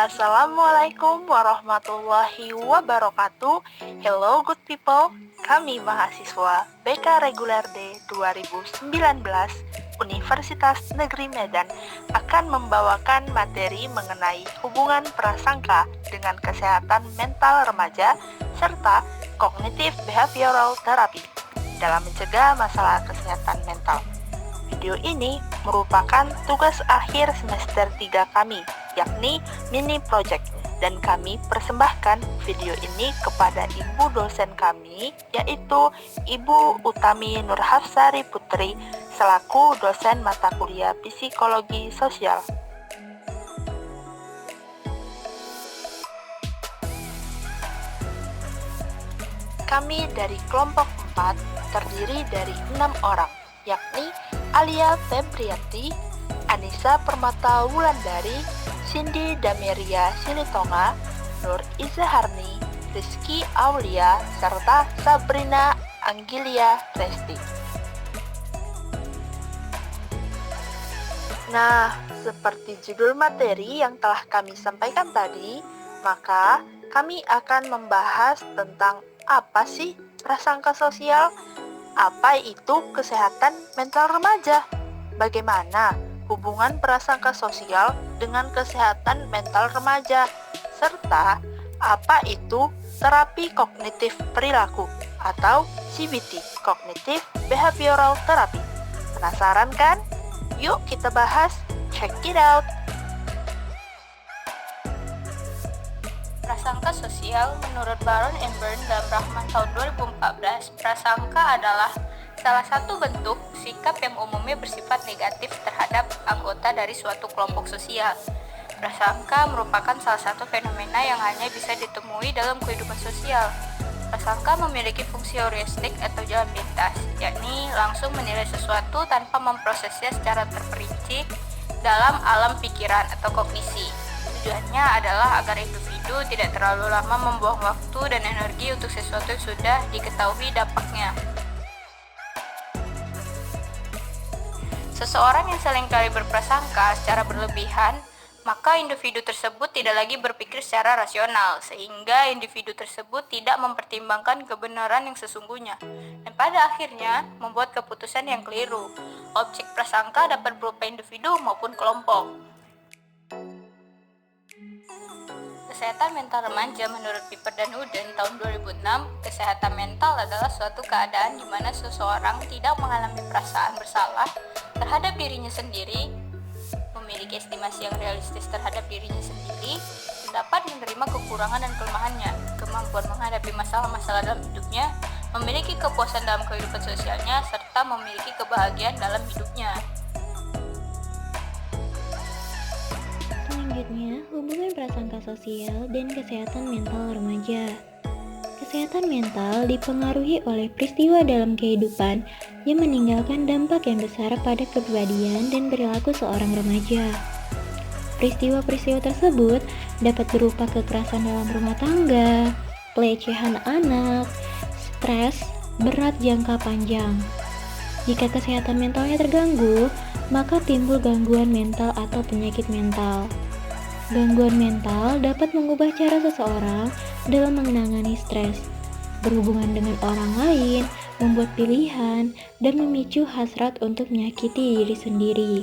Assalamualaikum warahmatullahi wabarakatuh. Hello good people, kami mahasiswa BK Reguler D 2019 Universitas Negeri Medan akan membawakan materi mengenai hubungan prasangka dengan kesehatan mental remaja serta Cognitive Behavioral Therapy dalam mencegah masalah kesehatan mental. Video ini merupakan tugas akhir semester 3 kami, yakni mini project, dan kami persembahkan video ini kepada ibu dosen kami, yaitu Ibu Utami Nurhafsari Putri selaku dosen mata kuliah Psikologi Sosial. Kami dari kelompok 4 terdiri dari 6 orang, yakni Alia Febrianti, Anissa Permata Wulandari, Cindy Dameria Silitonga, Nur Izaharni, Rizky Aulia, serta Sabrina Anggilia Resti. Nah, seperti judul materi yang telah kami sampaikan tadi, maka kami akan membahas tentang apa sih prasangka sosial, apa itu kesehatan mental remaja, bagaimana hubungan prasangka sosial dengan kesehatan mental remaja, serta apa itu terapi kognitif perilaku atau CBT, Cognitive Behavioral Therapy. Penasaran kan? Yuk kita bahas, check it out. Prasangka sosial menurut Baron and Byrne dalam Rahman tahun 2014, prasangka adalah salah satu bentuk sikap yang umumnya bersifat negatif terhadap anggota dari suatu kelompok sosial. Prasangka merupakan salah satu fenomena yang hanya bisa ditemui dalam kehidupan sosial. Prasangka memiliki fungsi heuristik atau jalan pintas, yakni langsung menilai sesuatu tanpa memprosesnya secara terperinci dalam alam pikiran atau kognisi. Tujuannya adalah agar individu tidak terlalu lama membuang waktu dan energi untuk sesuatu yang sudah diketahui dampaknya. Seseorang yang seringkali berprasangka secara berlebihan, maka individu tersebut tidak lagi berpikir secara rasional, sehingga individu tersebut tidak mempertimbangkan kebenaran yang sesungguhnya, dan pada akhirnya membuat keputusan yang keliru. Objek prasangka dapat berupa individu maupun kelompok. Kesehatan mental remaja menurut Piper dan Uden tahun 2006, kesehatan mental adalah suatu keadaan di mana seseorang tidak mengalami perasaan bersalah terhadap dirinya sendiri, memiliki estimasi yang realistis terhadap dirinya sendiri, dapat menerima kekurangan dan kelemahannya, kemampuan menghadapi masalah-masalah dalam hidupnya, memiliki kepuasan dalam kehidupan sosialnya, serta memiliki kebahagiaan dalam hidupnya. Selanjutnya, hubungan prasangka sosial dan kesehatan mental remaja. Kesehatan mental dipengaruhi oleh peristiwa dalam kehidupan yang meninggalkan dampak yang besar pada kepribadian dan perilaku seorang remaja. Peristiwa-peristiwa tersebut dapat berupa kekerasan dalam rumah tangga, pelecehan anak, stres berat jangka panjang. Jika kesehatan mentalnya terganggu, maka timbul gangguan mental atau penyakit mental. Gangguan mental dapat mengubah cara seseorang dalam menangani stres, berhubungan dengan orang lain, membuat pilihan, dan memicu hasrat untuk menyakiti diri sendiri.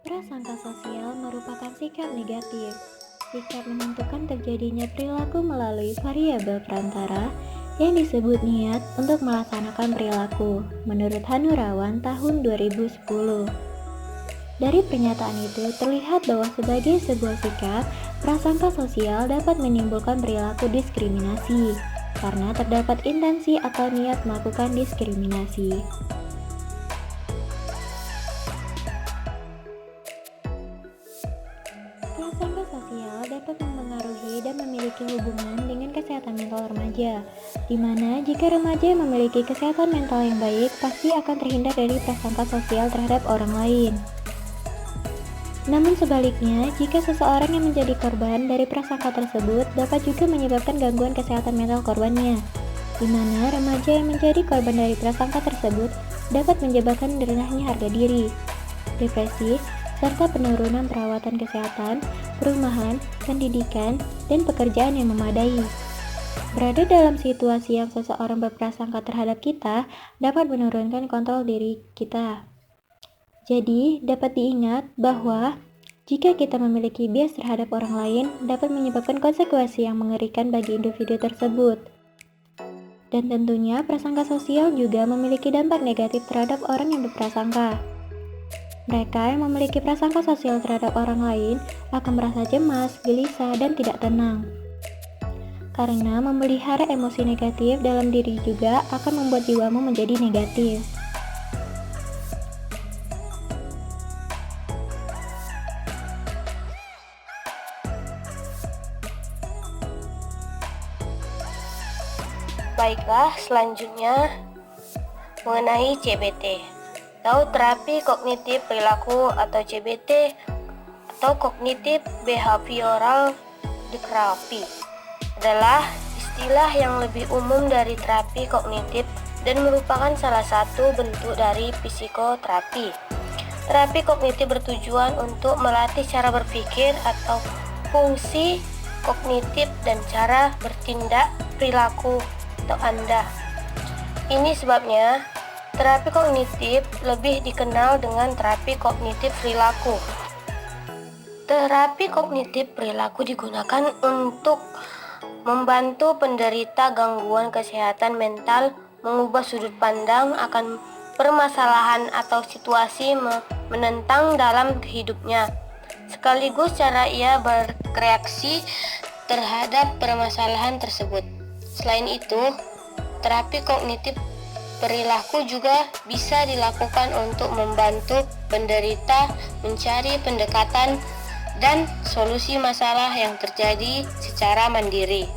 Prasangka sosial merupakan sikap negatif. Sikap menentukan terjadinya perilaku melalui variabel perantara yang disebut niat untuk melaksanakan perilaku, menurut Hanurawan tahun 2010. Dari pernyataan itu terlihat bahwa sebagai sebuah sikap, prasangka sosial dapat menimbulkan perilaku diskriminasi, karena terdapat intensi atau niat melakukan diskriminasi. Prasangka sosial dapat mempengaruhi dan memiliki hubungan dengan kesehatan mental remaja, di mana jika remaja memiliki kesehatan mental yang baik, pasti akan terhindar dari prasangka sosial terhadap orang lain. Namun sebaliknya, jika seseorang yang menjadi korban dari prasangka tersebut dapat juga menyebabkan gangguan kesehatan mental korbannya, di mana remaja yang menjadi korban dari prasangka tersebut dapat menyebabkan rendahnya harga diri. depresi, serta penurunan perawatan kesehatan, perumahan, pendidikan, dan pekerjaan yang memadai. Berada dalam situasi yang seseorang berprasangka terhadap kita dapat menurunkan kontrol diri kita. Jadi, dapat diingat bahwa jika kita memiliki bias terhadap orang lain, dapat menyebabkan konsekuensi yang mengerikan bagi individu tersebut. Dan tentunya, prasangka sosial juga memiliki dampak negatif terhadap orang yang berprasangka. Mereka yang memiliki prasangka sosial terhadap orang lain akan merasa cemas, gelisah, dan tidak tenang. Karena memelihara emosi negatif dalam diri juga akan membuat jiwamu menjadi negatif. Baiklah, selanjutnya mengenai CBT. Tahu terapi kognitif perilaku atau CBT atau Cognitive Behavioral Therapy adalah istilah yang lebih umum dari terapi kognitif dan merupakan salah satu bentuk dari psikoterapi. Terapi kognitif bertujuan untuk melatih cara berpikir atau fungsi kognitif dan cara bertindak perilaku atau Anda. Ini sebabnya terapi kognitif lebih dikenal dengan terapi kognitif perilaku. Terapi kognitif perilaku digunakan untuk membantu penderita gangguan kesehatan mental mengubah sudut pandang akan permasalahan atau situasi menentang dalam hidupnya, sekaligus cara ia bereaksi terhadap permasalahan tersebut. Selain itu, terapi kognitif perilaku juga bisa dilakukan untuk membantu penderita mencari pendekatan dan solusi masalah yang terjadi secara mandiri.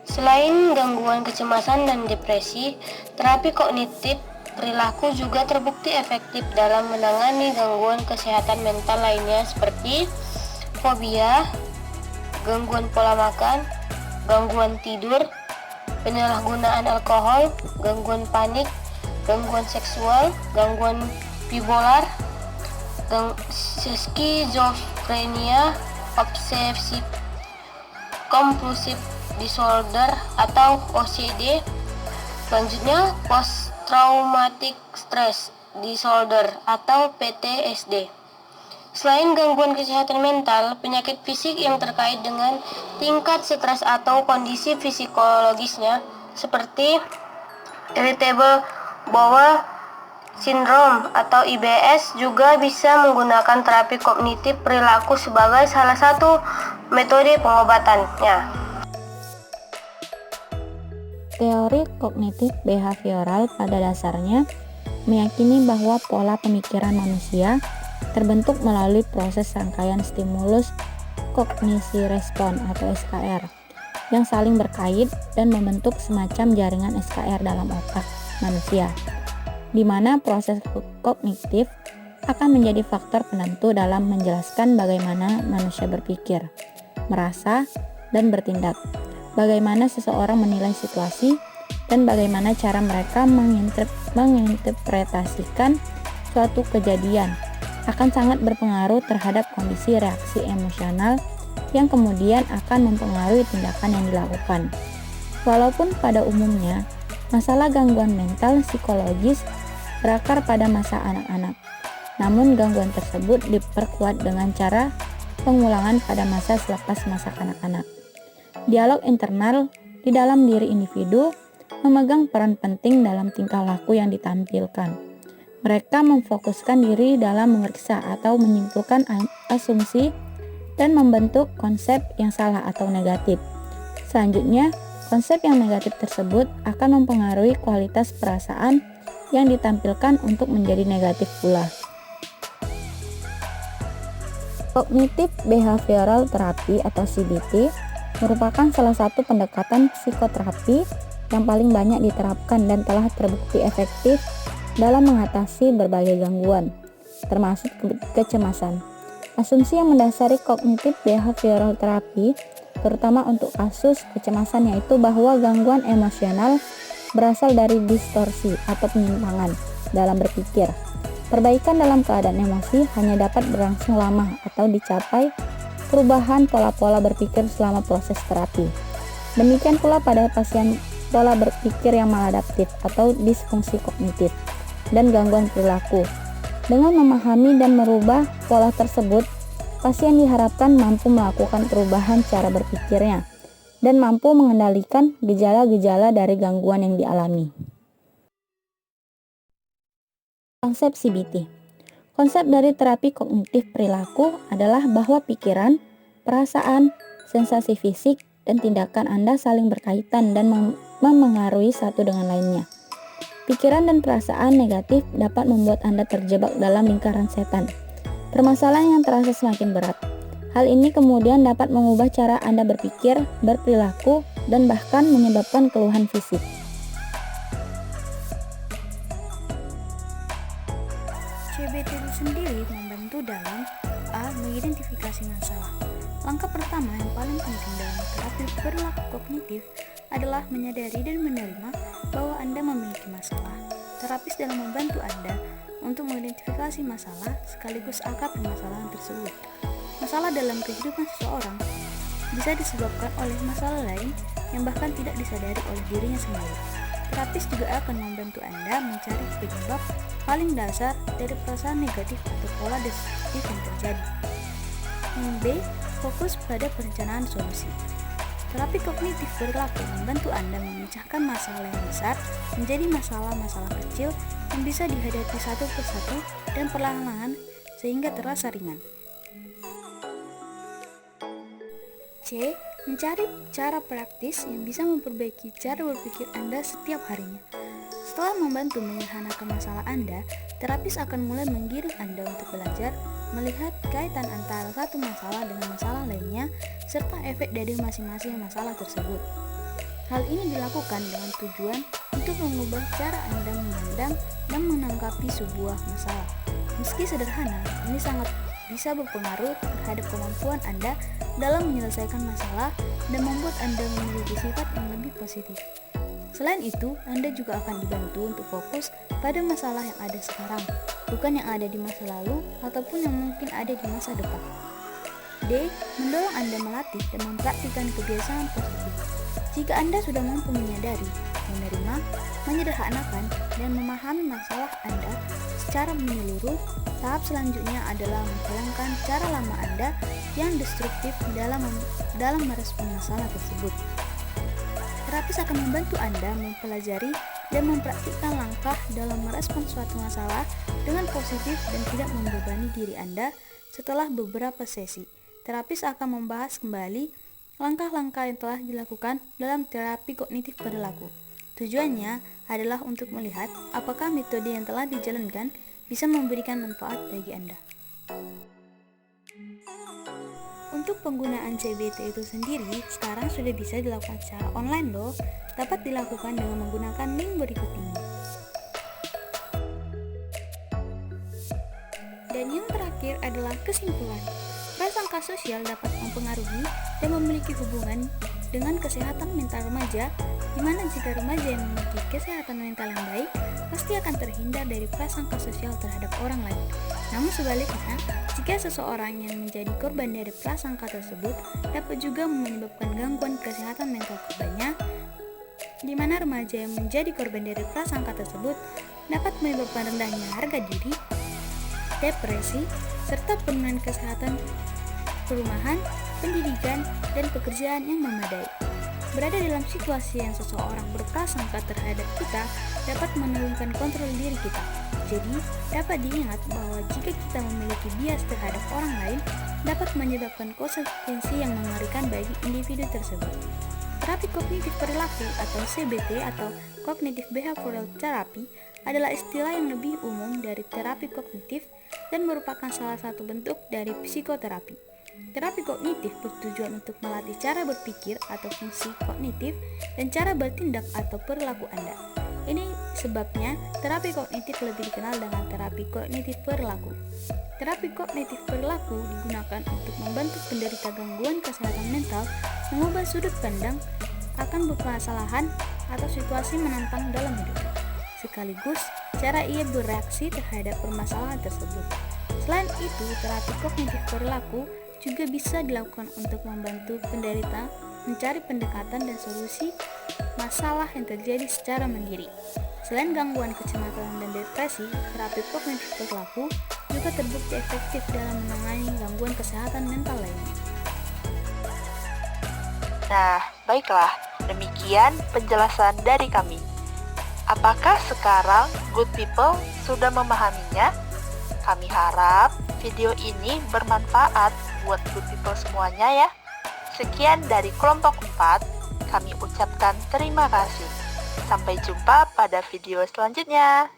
Selain gangguan kecemasan dan depresi, terapi kognitif perilaku juga terbukti efektif dalam menangani gangguan kesehatan mental lainnya seperti fobia, gangguan pola makan, gangguan tidur, penyalahgunaan alkohol, gangguan panik, gangguan seksual, gangguan bipolar, skizofrenia, obsesif compulsive disorder atau OCD. Selanjutnya, post-traumatic stress disorder atau PTSD. Selain gangguan kesehatan mental, penyakit fisik yang terkait dengan tingkat stres atau kondisi psikologisnya seperti irritable bowel syndrome atau IBS juga bisa menggunakan terapi kognitif perilaku sebagai salah satu metode pengobatannya. Teori kognitif behavioral pada dasarnya meyakini bahwa pola pemikiran manusia terbentuk melalui proses rangkaian stimulus kognisi respon atau SKR yang saling berkait dan membentuk semacam jaringan SKR dalam otak manusia, di mana proses kognitif akan menjadi faktor penentu dalam menjelaskan bagaimana manusia berpikir, merasa, dan bertindak, bagaimana seseorang menilai situasi, dan bagaimana cara mereka menginterpretasikan suatu kejadian akan sangat berpengaruh terhadap kondisi reaksi emosional yang kemudian akan mempengaruhi tindakan yang dilakukan. Walaupun pada umumnya masalah gangguan mental psikologis berakar pada masa anak-anak, namun gangguan tersebut diperkuat dengan cara pengulangan pada masa selepas masa kanak-kanak. Dialog internal di dalam diri individu memegang peran penting dalam tingkah laku yang ditampilkan. Mereka memfokuskan diri dalam memeriksa atau menyimpulkan asumsi dan membentuk konsep yang salah atau negatif. Selanjutnya, konsep yang negatif tersebut akan mempengaruhi kualitas perasaan yang ditampilkan untuk menjadi negatif pula. Cognitive Behavioral Therapy atau CBT merupakan salah satu pendekatan psikoterapi yang paling banyak diterapkan dan telah terbukti efektif dalam mengatasi berbagai gangguan, termasuk kecemasan. Asumsi yang mendasari Cognitive Behavioral Therapy terutama untuk kasus kecemasan, yaitu bahwa gangguan emosional berasal dari distorsi atau penyimpangan dalam berpikir. Perbaikan dalam keadaan emosi hanya dapat berlangsung lama atau dicapai perubahan pola-pola berpikir selama proses terapi. Demikian pula pada pasien pola berpikir yang maladaptif atau disfungsi kognitif dan gangguan perilaku. Dengan memahami dan merubah pola tersebut, pasien diharapkan mampu melakukan perubahan cara berpikirnya dan mampu mengendalikan gejala-gejala dari gangguan yang dialami. Konsep CBT. Konsep dari terapi kognitif perilaku adalah bahwa pikiran, perasaan, sensasi fisik, dan tindakan Anda saling berkaitan dan memengaruhi satu dengan lainnya. Pikiran dan perasaan negatif dapat membuat Anda terjebak dalam lingkaran setan, permasalahan yang terasa semakin berat. Hal ini kemudian dapat mengubah cara Anda berpikir, berperilaku, dan bahkan menyebabkan keluhan fisik. CBT itu sendiri membantu dalam A. Mengidentifikasi masalah. Langkah pertama yang paling penting dalam terapi perilaku kognitif adalah menyadari dan menerima bahwa Anda memiliki masalah. Terapis dalam membantu Anda untuk mengidentifikasi masalah sekaligus akar permasalahan tersebut. Masalah dalam kehidupan seseorang bisa disebabkan oleh masalah lain yang bahkan tidak disadari oleh dirinya sendiri. Terapis juga akan membantu Anda mencari penyebab paling dasar dari perasaan negatif atau pola destruktif yang terjadi. Yang B. Fokus pada perencanaan solusi. Terapi kognitif perilaku membantu Anda memecahkan masalah yang besar menjadi masalah-masalah kecil yang bisa dihadapi satu persatu dan perlahan-lahan sehingga terasa ringan. C. Mencari cara praktis yang bisa memperbaiki cara berpikir Anda setiap harinya. Setelah membantu menyederhanakan masalah Anda, terapis akan mulai menggiring Anda untuk belajar melihat kaitan antara satu masalah dengan masalah lainnya serta efek dari masing-masing masalah tersebut. Hal ini dilakukan dengan tujuan untuk mengubah cara Anda memandang dan menanggapi sebuah masalah. Meski sederhana, ini sangat bisa berpengaruh terhadap kemampuan Anda dalam menyelesaikan masalah dan membuat Anda memiliki sifat yang lebih positif. Selain itu, Anda juga akan dibantu untuk fokus pada masalah yang ada sekarang, bukan yang ada di masa lalu ataupun yang mungkin ada di masa depan. D. Mendorong Anda melatih dan mempraktikkan kebiasaan positif. Jika Anda sudah mampu menyadari, menerima, menyederhanakan, dan memahami masalah Anda secara menyeluruh, tahap selanjutnya adalah menghilangkan cara lama Anda yang destruktif dalam merespon masalah tersebut. Terapis akan membantu Anda mempelajari dan mempraktikkan langkah dalam merespon suatu masalah dengan positif dan tidak membebani diri Anda. Setelah beberapa sesi, terapis akan membahas kembali langkah-langkah yang telah dilakukan dalam terapi kognitif perilaku. Tujuannya adalah untuk melihat apakah metode yang telah dijalankan bisa memberikan manfaat bagi Anda. Untuk penggunaan CBT itu sendiri sekarang sudah bisa dilakukan secara online loh. Dapat dilakukan dengan menggunakan link berikut ini. Dan yang terakhir adalah kesimpulan. Prasangka sosial dapat mempengaruhi dan memiliki hubungan dengan kesehatan mental remaja, di mana jika remaja yang memiliki kesehatan mental yang baik, pasti akan terhindar dari prasangka sosial terhadap orang lain. Namun sebaliknya, jika seseorang yang menjadi korban dari prasangka tersebut dapat juga menyebabkan gangguan kesehatan mental korbannya, di mana remaja yang menjadi korban dari prasangka tersebut dapat menyebabkan rendahnya harga diri, depresi, serta penurunan kesehatan perumahan, pendidikan, dan pekerjaan yang memadai. Berada dalam situasi yang seseorang berprasangka terhadap kita dapat menurunkan kontrol diri kita. Jadi, dapat diingat bahwa jika kita memiliki bias terhadap orang lain, dapat menyebabkan konsekuensi yang mengerikan bagi individu tersebut. Terapi kognitif perilaku atau CBT atau Cognitive Behavioral Therapy adalah istilah yang lebih umum dari terapi kognitif dan merupakan salah satu bentuk dari psikoterapi. Terapi kognitif bertujuan untuk melatih cara berpikir atau fungsi kognitif dan cara bertindak atau perilaku Anda. Ini sebabnya terapi kognitif lebih dikenal dengan terapi kognitif perilaku. Terapi kognitif perilaku digunakan untuk membantu penderita gangguan kesehatan mental mengubah sudut pandang akan permasalahan atau situasi menantang dalam hidupnya, sekaligus cara ia bereaksi terhadap permasalahan tersebut. Selain itu, terapi kognitif perilaku juga bisa dilakukan untuk membantu penderita mencari pendekatan dan solusi masalah yang terjadi secara mandiri. Selain gangguan kecemasan dan depresi, terapi kognitif perilaku juga terbukti efektif dalam menangani gangguan kesehatan mental lainnya. Nah, baiklah, demikian penjelasan dari kami. Apakah sekarang good people sudah memahaminya? Kami harap video ini bermanfaat buat good people semuanya ya. Sekian dari kelompok 4, kami ucapkan terima kasih. Sampai jumpa pada video selanjutnya.